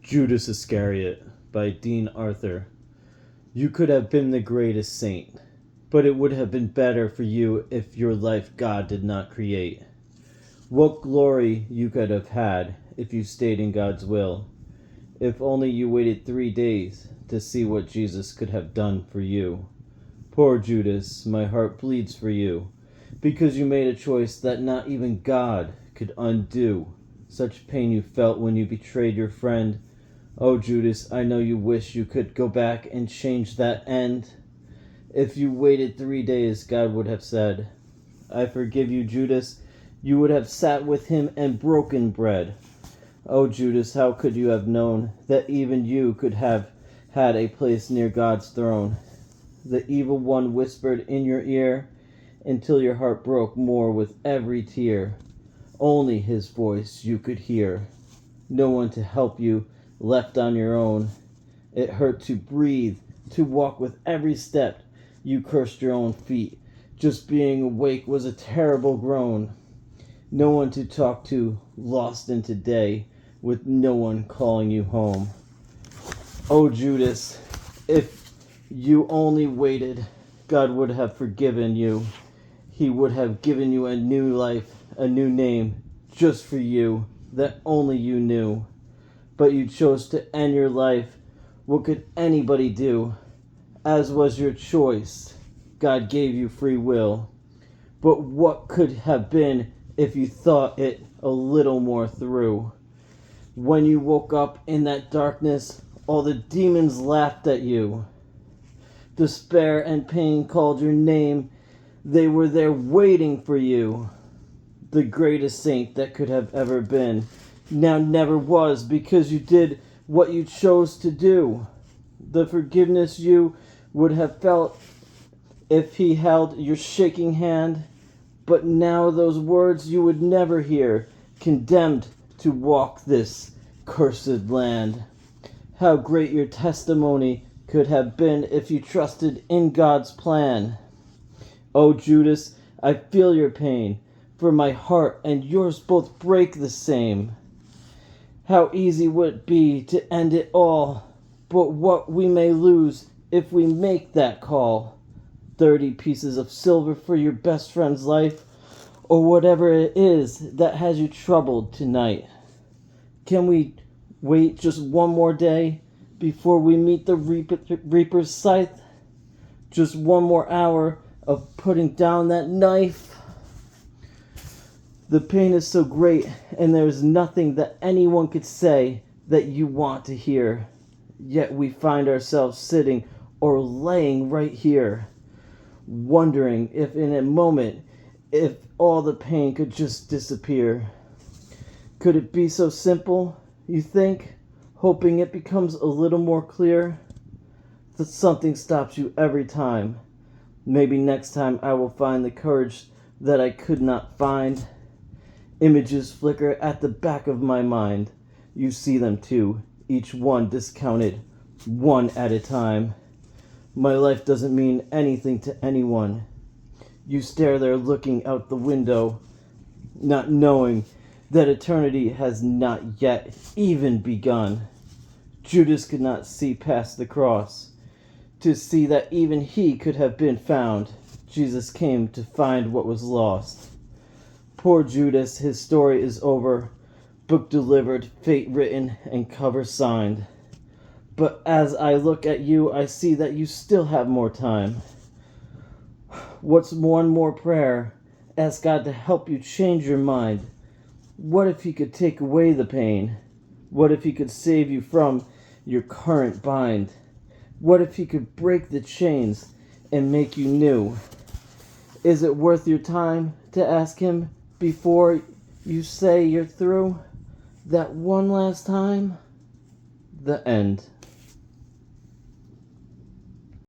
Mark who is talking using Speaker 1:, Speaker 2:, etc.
Speaker 1: Judas Iscariot by Dean Arthur. You could have been the greatest saint, but it would have been better for you if your life God did not create. What glory you could have had if you stayed in God's will. If only you waited 3 days to see what Jesus could have done for you. Poor Judas, my heart bleeds for you, because you made a choice that not even God could undo. Such pain you felt when you betrayed your friend. Oh, Judas, I know you wish you could go back and change that end. If you waited 3 days, God would have said, I forgive you, Judas. You would have sat with him and broken bread. Oh, Judas, how could you have known that even you could have had a place near God's throne? The evil one whispered in your ear until your heart broke more with every tear. Only his voice you could hear. No one to help you, left on your own. It hurt to breathe, to walk with every step. You cursed your own feet. Just being awake was a terrible groan. No one to talk to, lost in today, with no one calling you home. Oh, Judas, if you only waited, God would have forgiven you. He would have given you a new life, a new name, just for you, that only you knew. But you chose to end your life. What could anybody do? As was your choice, God gave you free will. But what could have been if you thought it a little more through? When you woke up in that darkness, all the demons laughed at you. Despair and pain called your name. They were there waiting for you. The greatest saint that could have ever been now never was, because you did what you chose to do. The forgiveness you would have felt if he held your shaking hand, but now those words you would never hear, condemned to walk this cursed land. How great your testimony could have been if you trusted in God's plan. Oh, Judas, I feel your pain, for my heart and yours both break the same. How easy would it be to end it all, but what we may lose if we make that call. 30 pieces of silver for your best friend's life, or whatever it is that has you troubled tonight. Can we wait just one more day before we meet the reaper's scythe? Just one more hour of putting down that knife? The pain is so great, and there is nothing that anyone could say that you want to hear. Yet we find ourselves sitting or laying right here, wondering if in a moment, if all the pain could just disappear. Could it be so simple, you think, hoping it becomes a little more clear? That something stops you every time. Maybe next time I will find the courage that I could not find. Images flicker at the back of my mind. You see them too, each one discounted, one at a time. My life doesn't mean anything to anyone. You stare there looking out the window, not knowing that eternity has not yet even begun. Judas could not see past the cross, to see that even he could have been found. Jesus came to find what was lost. Poor Judas, his story is over, book delivered, fate written, and cover signed. But as I look at you, I see that you still have more time. What's one more prayer? Ask God to help you change your mind. What if he could take away the pain? What if he could save you from your current bind? What if he could break the chains and make you new? Is it worth your time to ask him before you say you're through? That one last time? The end.